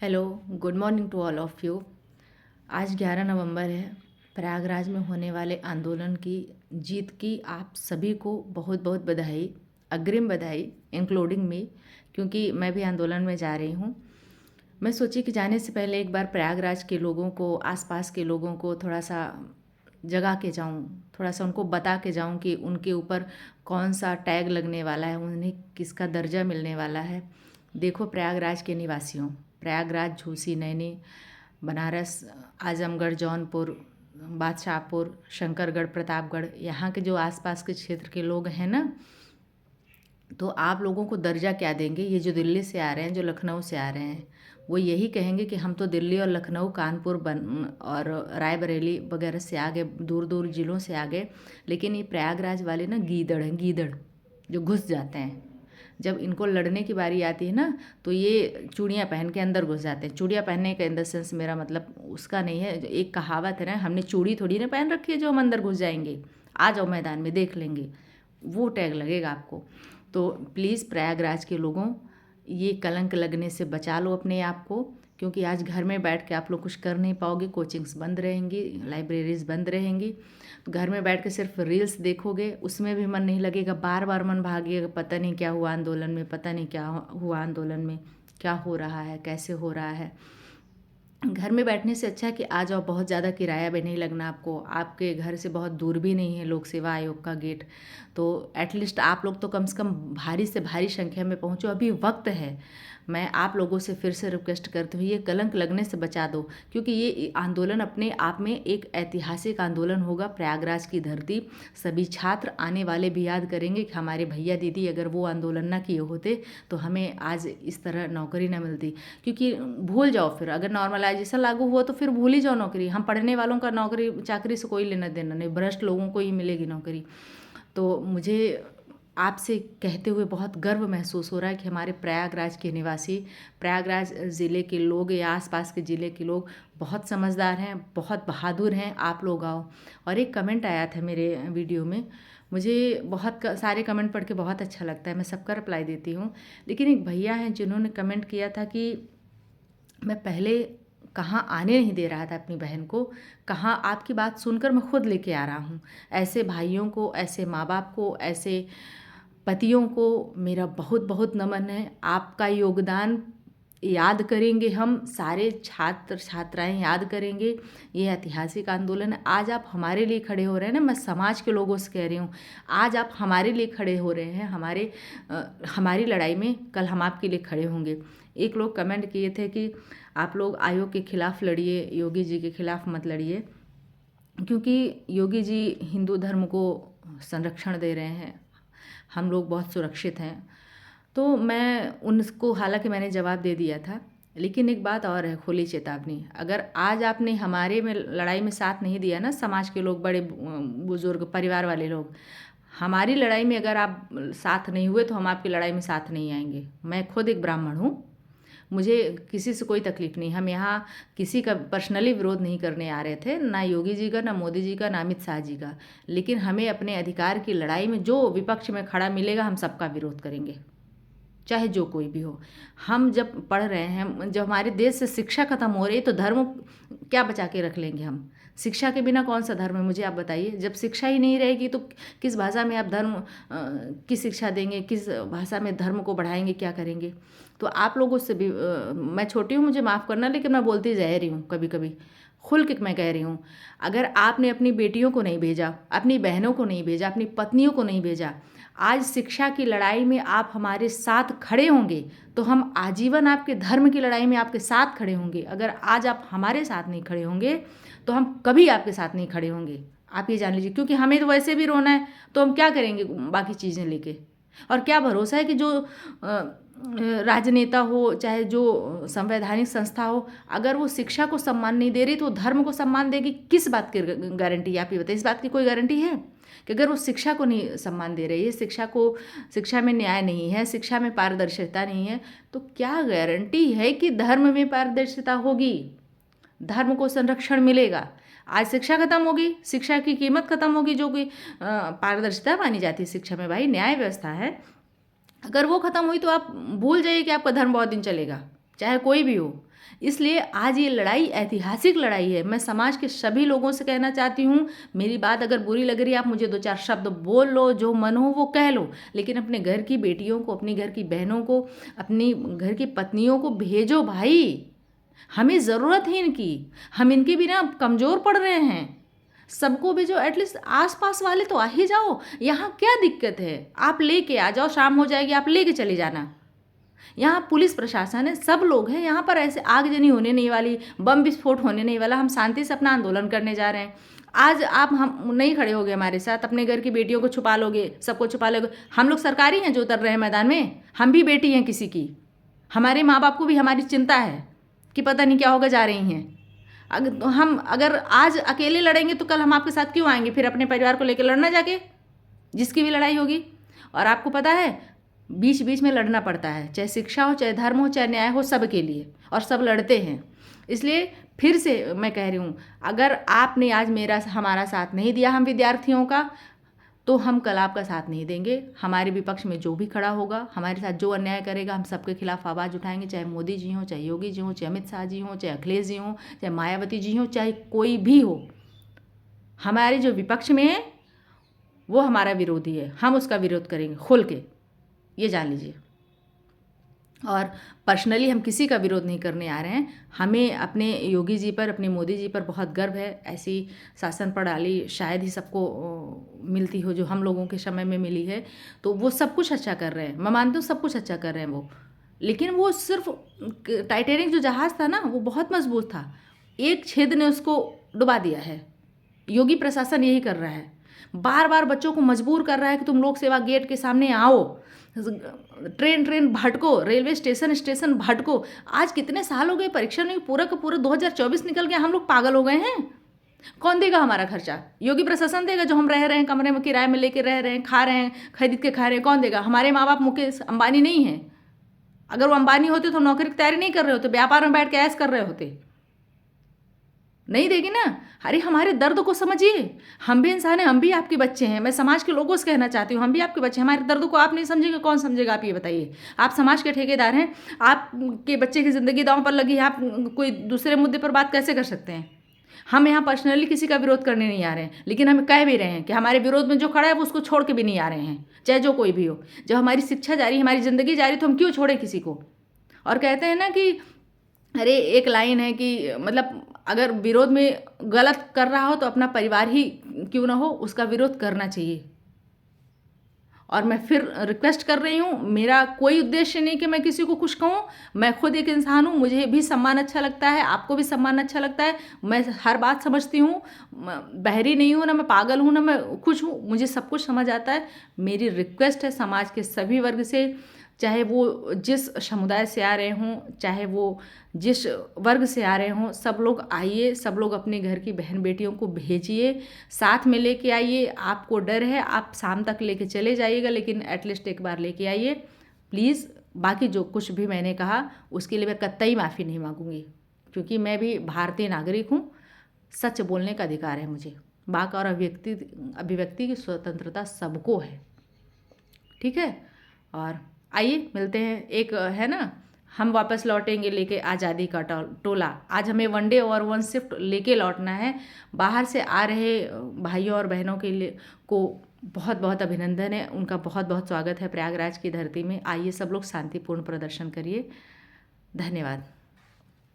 Hello, good morning to all of you. आज 11 नवंबर है। प्रयागराज में होने वाले आंदोलन की जीत की आप सभी को बहुत बहुत बधाई, अग्रिम बधाई, इंक्लूडिंग मी, क्योंकि मैं भी आंदोलन में जा रही हूँ। मैं सोची कि जाने से पहले एक बार प्रयागराज के लोगों को, आसपास के लोगों को थोड़ा सा जगा के जाऊँ, थोड़ा सा उनको बता के जाऊँ कि उनके ऊपर कौन सा टैग लगने वाला है, उन्हें किसका दर्जा मिलने वाला है। देखो प्रयागराज के निवासियों, प्रयागराज, झूसी, नैनी, बनारस, आजमगढ़, जौनपुर, बादशाहपुर, शंकरगढ़, प्रतापगढ़, यहाँ के जो आसपास के क्षेत्र के लोग हैं ना, तो आप लोगों को दर्जा क्या देंगे? ये जो दिल्ली से आ रहे हैं, जो लखनऊ से आ रहे हैं, वो यही कहेंगे कि हम तो दिल्ली और लखनऊ, कानपुर और रायबरेली वगैरह से आगे, दूर दूर ज़िलों से आगे। लेकिन ये प्रयागराज वाले ना गीदड़ हैं, गीदड़ जो घुस जाते हैं। जब इनको लड़ने की बारी आती है ना, तो ये चूड़ियाँ पहन के अंदर घुस जाते हैं। चूड़ियाँ पहनने का इन द सेंस मेरा मतलब उसका नहीं है। एक कहावत है ना, हमने चूड़ी थोड़ी ना पहन रखी है जो हम अंदर घुस जाएंगे, आ जाओ मैदान में देख लेंगे, वो टैग लगेगा आपको। तो प्लीज़ प्रयागराज के लोगों, ये कलंक लगने से बचा लो अपने आप को, क्योंकि आज घर में बैठ के आप लोग कुछ कर नहीं पाओगे। कोचिंग्स बंद रहेंगी, लाइब्रेरीज बंद रहेंगी, तो घर में बैठ के सिर्फ रील्स देखोगे, उसमें भी मन नहीं लगेगा, बार बार मन भागेगा, पता नहीं क्या हुआ आंदोलन में, पता नहीं क्या हुआ आंदोलन में, क्या हो रहा है, कैसे हो रहा है। घर में बैठने से अच्छा है कि आ जाओ, बहुत ज़्यादा किराया भी नहीं लगना आपको, आपके घर से बहुत दूर भी नहीं है लोक सेवा आयोग का गेट। तो एटलीस्ट आप लोग तो कम से कम भारी से भारी संख्या में पहुँचो, अभी वक्त है। मैं आप लोगों से फिर से रिक्वेस्ट करती हूँ, ये कलंक लगने से बचा दो, क्योंकि ये आंदोलन अपने आप में एक ऐतिहासिक आंदोलन होगा। प्रयागराज की धरती, सभी छात्र आने वाले भी याद करेंगे कि हमारे भैया दीदी अगर वो आंदोलन ना किए होते तो हमें आज इस तरह नौकरी ना मिलती। क्योंकि भूल जाओ, फिर अगर नॉर्मलाइजेशन लागू हुआ तो फिर भूल ही जाओ नौकरी। हम पढ़ने वालों का नौकरी चाकरी से कोई लेना देना नहीं, भ्रष्ट लोगों को ही मिलेगी नौकरी। तो मुझे आपसे कहते हुए बहुत गर्व महसूस हो रहा है कि हमारे प्रयागराज के निवासी, प्रयागराज ज़िले के लोग या आसपास के ज़िले के लोग बहुत समझदार हैं, बहुत बहादुर हैं। आप लोग आओ। और एक कमेंट आया था मेरे वीडियो में, मुझे बहुत सारे कमेंट पढ़ के बहुत अच्छा लगता है, मैं सबका रिप्लाई देती हूँ। लेकिन एक भैया हैं जिन्होंने कमेंट किया था कि मैं पहले कहाँ आने नहीं दे रहा था अपनी बहन को, कहाँ आपकी बात सुनकर मैं खुद लेके आ रहा हूँ। ऐसे भाइयों को, ऐसे माँ बाप को, ऐसे पतियों को मेरा बहुत बहुत नमन है। आपका योगदान याद करेंगे हम सारे छात्र छात्राएं, याद करेंगे। ये ऐतिहासिक आंदोलन है। आज आप हमारे लिए खड़े हो रहे हैं ना, मैं समाज के लोगों से कह रही हूँ, आज आप हमारे लिए खड़े हो रहे हैं। हमारी लड़ाई में कल हम आपके लिए खड़े होंगे। एक लोग कमेंट किए थे कि आप लोग आयोग के खिलाफ लड़िए, योगी जी के खिलाफ मत लड़िए, क्योंकि योगी जी हिंदू धर्म को संरक्षण दे रहे हैं, हम लोग बहुत सुरक्षित हैं। तो मैं उनको, हालांकि मैंने जवाब दे दिया था, लेकिन एक बात और है, खुली चेतावनी, अगर आज आपने हमारे में लड़ाई में साथ नहीं दिया ना, समाज के लोग, बड़े बुजुर्ग परिवार वाले लोग, हमारी लड़ाई में अगर आप साथ नहीं हुए तो हम आपकी लड़ाई में साथ नहीं आएंगे। मैं खुद एक ब्राह्मण हूँ, मुझे किसी से कोई तकलीफ़ नहीं। हम यहाँ किसी का पर्सनली विरोध नहीं करने आ रहे थे, ना योगी जी का, ना मोदी जी का, ना अमित शाह जी का। लेकिन हमें अपने अधिकार की लड़ाई में जो विपक्ष में खड़ा मिलेगा, हम सबका विरोध करेंगे, चाहे जो कोई भी हो। हम जब पढ़ रहे हैं, जब हमारे देश से शिक्षा खत्म हो रही है, तो धर्म क्या बचा के रख लेंगे हम? शिक्षा के बिना कौन सा धर्म है, मुझे आप बताइए। जब शिक्षा ही नहीं रहेगी तो किस भाषा में आप धर्म की शिक्षा देंगे, किस भाषा में धर्म को बढ़ाएंगे, क्या करेंगे? तो आप लोगों से भी मैं छोटी हूँ, मुझे माफ़ करना, लेकिन मैं बोलती जा रही हूँ, कभी कभी खुल के मैं कह रही हूँ। अगर आपने अपनी बेटियों को नहीं भेजा, अपनी बहनों को नहीं भेजा, अपनी पत्नियों को नहीं भेजा, आज शिक्षा की लड़ाई में आप हमारे साथ खड़े होंगे, तो हम आजीवन आपके धर्म की लड़ाई में आपके साथ खड़े होंगे। अगर आज आप हमारे साथ नहीं खड़े होंगे तो हम कभी आपके साथ नहीं खड़े होंगे, आप ये जान लीजिए। क्योंकि हमें तो वैसे भी रोना है, तो हम क्या करेंगे बाकी चीज़ें लेके? और क्या भरोसा है कि जो राजनेता हो, चाहे जो संवैधानिक संस्था हो, अगर वो शिक्षा को सम्मान नहीं दे रही तो धर्म को सम्मान देगी? किस बात की गारंटी है, आप ये बताइए। इस बात की कोई गारंटी है कि अगर वो शिक्षा को नहीं सम्मान दे रही है, शिक्षा में न्याय नहीं है, शिक्षा में पारदर्शिता नहीं है, तो क्या गारंटी है कि धर्म में पारदर्शिता होगी, धर्म को संरक्षण मिलेगा? आज शिक्षा खत्म होगी, शिक्षा की कीमत खत्म होगी, जो कि पारदर्शिता मानी जाती है शिक्षा में, भाई न्याय व्यवस्था है। अगर वो खत्म हुई तो आप भूल जाइए कि आपका धर्म बहुत दिन चलेगा। चाहे कोई भी हो। इसलिए आज ये लड़ाई ऐतिहासिक लड़ाई है। मैं समाज के सभी लोगों से कहना चाहती हूँ, मेरी बात अगर बुरी लग रही है, आप मुझे 2-4 शब्द बोल लो, जो मन हो वो कह लो, लेकिन अपने घर की बेटियों को, अपने घर की बहनों को, अपनी घर की पत्नियों को भेजो भाई। हमें ज़रूरत है इनकी, हम इनके बिना कमज़ोर पड़ रहे हैं। सबको भेजो, एटलीस्ट आस पास वाले तो आ ही जाओ। यहाँ क्या दिक्कत है, आप लेके आ जाओ, शाम हो जाएगी, आप लेके चले जाना। यहाँ पुलिस प्रशासन है, सब लोग हैं, यहाँ पर ऐसे आगजनी होने नहीं वाली, बम विस्फोट होने नहीं वाला। हम शांति से अपना आंदोलन करने जा रहे हैं। आज आप हम नहीं खड़े होगे हमारे साथ, अपने घर की बेटियों को छुपा लोगे, सबको छुपा लोगे। हम लोग सरकारी हैं जो उतर रहे हैं मैदान में, हम भी बेटी हैं किसी की। हमारे माँ बाप को भी हमारी चिंता है कि पता नहीं क्या होगा, जा रही हैं। अगर आज अकेले लड़ेंगे तो कल हम आपके साथ क्यों आएंगे फिर अपने परिवार को लेकर लड़ना जाके, जिसकी भी लड़ाई होगी। और आपको पता है, बीच बीच में लड़ना पड़ता है, चाहे शिक्षा हो, चाहे धर्म हो, चाहे न्याय हो, सब के लिए, और सब लड़ते हैं। इसलिए फिर से मैं कह रही हूँ, अगर आपने आज हमारा साथ नहीं दिया, हम विद्यार्थियों का, तो हम कल आपका साथ नहीं देंगे। हमारे विपक्ष में जो भी खड़ा होगा, हमारे साथ जो अन्याय करेगा, हम सबके खिलाफ आवाज़ उठाएंगे, चाहे मोदी जी हों, चाहे योगी जी हों, चाहे अमित शाह जी हों, चाहे अखिलेश जी हों, चाहे मायावती जी हों, चाहे कोई भी हो। हमारे जो विपक्ष में है वो हमारा विरोधी है, हम उसका विरोध करेंगे खुल के, ये जान लीजिए। और पर्सनली हम किसी का विरोध नहीं करने आ रहे हैं। हमें अपने योगी जी पर, अपने मोदी जी पर बहुत गर्व है। ऐसी शासन प्रणाली शायद ही सबको मिलती हो जो हम लोगों के समय में मिली है। तो वो सब कुछ अच्छा कर रहे हैं, मैं मानती हूँ सब कुछ अच्छा कर रहे हैं वो। लेकिन वो सिर्फ टाइटैनिक जो जहाज़ था ना, वो बहुत मजबूत था, एक छेद ने उसको डुबा दिया है। योगी प्रशासन यही कर रहा है, बार बार बच्चों को मजबूर कर रहा है कि तुम लोक सेवा गेट के सामने आओ, ट्रेन भटको, रेलवे स्टेशन भटको। आज कितने साल हो गए, परीक्षा नहीं, पूरा का पूरा 2024 निकल गया, हम लोग पागल हो गए हैं। कौन देगा हमारा खर्चा? योगी प्रशासन देगा, जो हम रह रहे हैं कमरे में, किराए में लेके रह रहे हैं, खा रहे हैं, खरीद के खा रहे हैं। कौन देगा? हमारे माँ बाप मुकेश अंबानी नहीं है। अगर वो अंबानी होते तो नौकरी की तैयारी नहीं कर रहे होते, व्यापार में बैठ के ऐश कर रहे होते। नहीं देगी ना। अरे हमारे दर्द को समझिए, हम भी इंसान हैं, हम भी आपके बच्चे हैं। मैं समाज के लोगों से कहना चाहती हूँ, हम भी आपके बच्चे हैं। हमारे दर्द को आप नहीं समझेंगे, कौन समझेगा? आप ये बताइए। आप समाज के ठेकेदार हैं, आपके बच्चे की ज़िंदगी दांव पर लगी है, आप कोई दूसरे मुद्दे पर बात कैसे कर सकते हैं? हम यहाँ पर्सनली किसी का विरोध करने नहीं आ रहे हैं, लेकिन हम कह भी रहे हैं कि हमारे विरोध में जो खड़ा है वो उसको छोड़ के भी नहीं आ रहे हैं, चाहे जो कोई भी हो। जब हमारी शिक्षा जारी, हमारी ज़िंदगी जारी, तो हम क्यों छोड़ें किसी को? और कहते हैं ना कि अरे एक लाइन है कि मतलब अगर विरोध में गलत कर रहा हो तो अपना परिवार ही क्यों ना हो, उसका विरोध करना चाहिए। और मैं फिर रिक्वेस्ट कर रही हूँ, मेरा कोई उद्देश्य नहीं कि मैं किसी को कुछ कहूँ। मैं खुद एक इंसान हूँ, मुझे भी सम्मान अच्छा लगता है, आपको भी सम्मान अच्छा लगता है। मैं हर बात समझती हूँ, बहरी नहीं हूँ, ना मैं पागल हूँ, ना मैं कुछ हूँ, मुझे सब कुछ समझ आता है। मेरी रिक्वेस्ट है समाज के सभी वर्ग से, चाहे वो जिस समुदाय से आ रहे हों, चाहे वो जिस वर्ग से आ रहे हों, सब लोग आइए, सब लोग अपने घर की बहन बेटियों को भेजिए, साथ में लेके आइए। आपको डर है, आप शाम तक लेके चले जाइएगा, लेकिन एटलीस्ट एक बार लेके आइए प्लीज़। बाकी जो कुछ भी मैंने कहा उसके लिए मैं कतई माफ़ी नहीं मांगूंगी, क्योंकि मैं भी भारतीय नागरिक हूँ। सच बोलने का अधिकार है मुझे, वाक और अभिव्यक्ति की स्वतंत्रता सबको है, ठीक है। और आइए मिलते हैं, एक है ना, हम वापस लौटेंगे लेके आज़ादी का टोला। आज हमें वनडे और वन शिफ्ट लेके लौटना है। बाहर से आ रहे भाइयों और बहनों के लिए को बहुत बहुत अभिनंदन है, उनका बहुत बहुत स्वागत है प्रयागराज की धरती में। आइए सब लोग शांतिपूर्ण प्रदर्शन करिए। धन्यवाद।